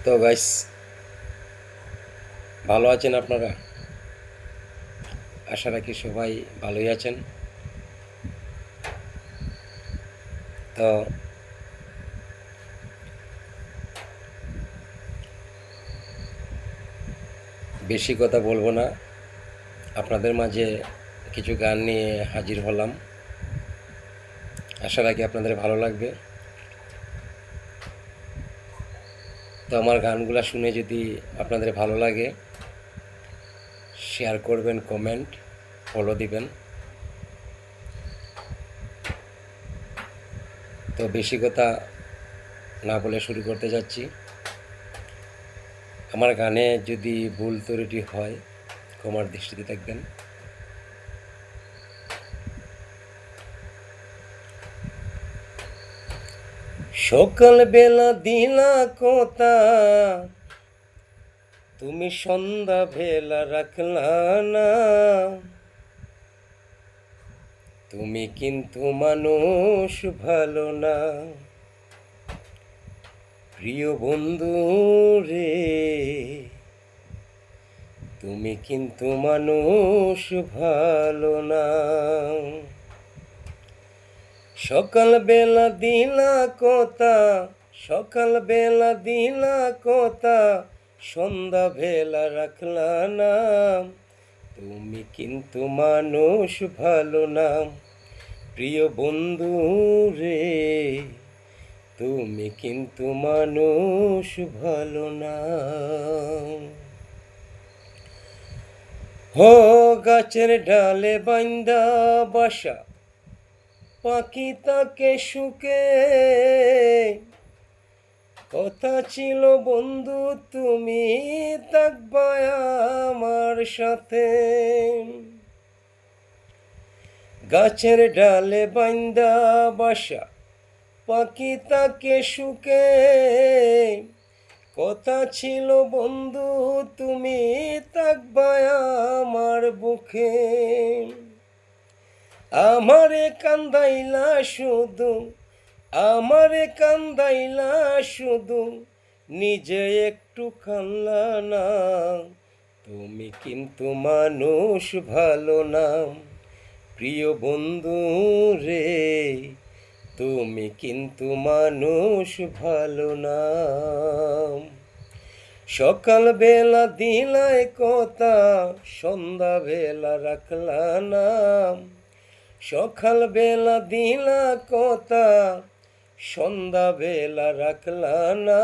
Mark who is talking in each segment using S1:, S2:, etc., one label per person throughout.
S1: তো গাইস, ভালো আছেন আপনারা? আশা রাখি সবাই ভালোই আছেন। তো বেশি কথা বলবো না, আপনাদের মাঝে কিছু গান নিয়ে হাজির হলাম। আশা রাখি আপনাদের ভালো লাগবে। তো আমার গানগুলো শুনে যদি আপনাদের ভালো লাগে, শেয়ার করবেন, কমেন্ট, ফলো দিবেন। তো বেশি কথা না বলে শুরু করতে যাচ্ছি। আমার গানে যদি ভুল ত্রুটি হয়, ক্ষমার দৃষ্টিতে দেখবেন। সকালবেলা দিলা কথা, তুমি সন্ধ্যা বেলা রাখলা না। তুমি কিন্তু মানুষ ভালো না, প্রিয় বন্ধু রে। তুমি কিন্তু মানুষ ভালো না। সকালবেলা দিলা কথা, সকালবেলা দিলা কথা, সন্ধ্যা বেলা রাখলা না। তুমি কিন্তু মানুষ ভালো না, প্রিয় বন্ধু রে। তুমি কিন্তু মানুষ ভালো না। হো গাছের ডালে বাইন্দা বাসা, পাখি তাকে শুকে। কথা ছিল বন্ধু তুমি থাকবা আমার সাথে। গাছের ডালে বাইন্দা বাসা, পাখি তাকে শুকে। কথা ছিল বন্ধু তুমি থাকবা আমার বুকে। আমারে কান্দাইলা শুধু, আমারে কান্দাইলা শুধু, নিজে একটু কান্লা না। তুমি কিন্তু মানুষ ভালো না, প্রিয় বন্ধু রে। তুমি কিন্তু মানুষ ভালো না। সকালবেলা দিলাই কথা, সন্ধ্যা বেলা রাখলা না। সকালবেলা দিলা কথা, সন্ধ্যা বেলা রাখলা না।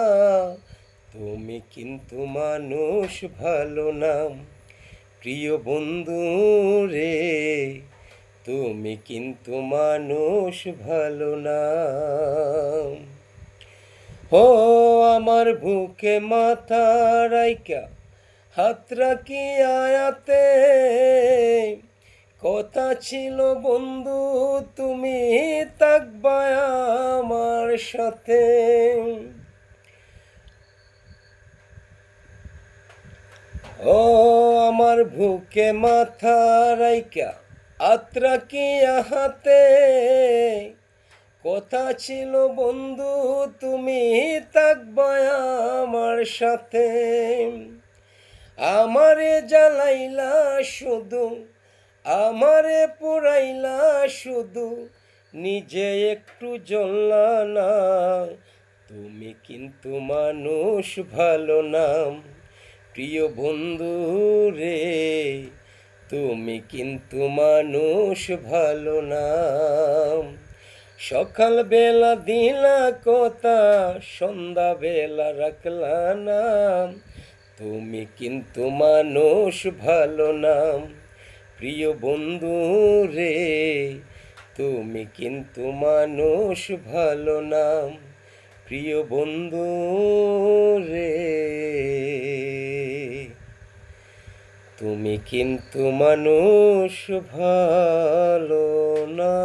S1: তুমি কিন্তু মানুষ ভালো না, প্রিয় বন্ধু রে। তুমি কিন্তু মানুষ ভালো না। ও আমার বুকে মাথা রাইকা, হাত রাখি আয়াতে। কথা ছিল বন্ধু তুমি থাকবা আমার সাথে। ও আমার বুকে মাথা রাইকা, হাত রাখি হাতে। কথা ছিল বন্ধু তুমি থাকবা আমার সাথে। আমারে জ্বালাইলা শুধু, আমারে পুরাইলা শুধু, নিজে একটু জ্বললা না। তুমি কিন্তু মানুষ ভালো না, প্রিয় বন্ধু রে। তুমি কিন্তু মানুষ ভালো না। সকালবেলা দিলা কথা, সন্ধ্যা বেলা রাখলা না। তুমি কিন্তু মানুষ ভালো না, প্রিয় বন্ধু রে। তুমি কিন্তু মানুষ ভালো না, প্রিয় বন্ধু রে। তুমি কিন্তু মানুষ ভালো না।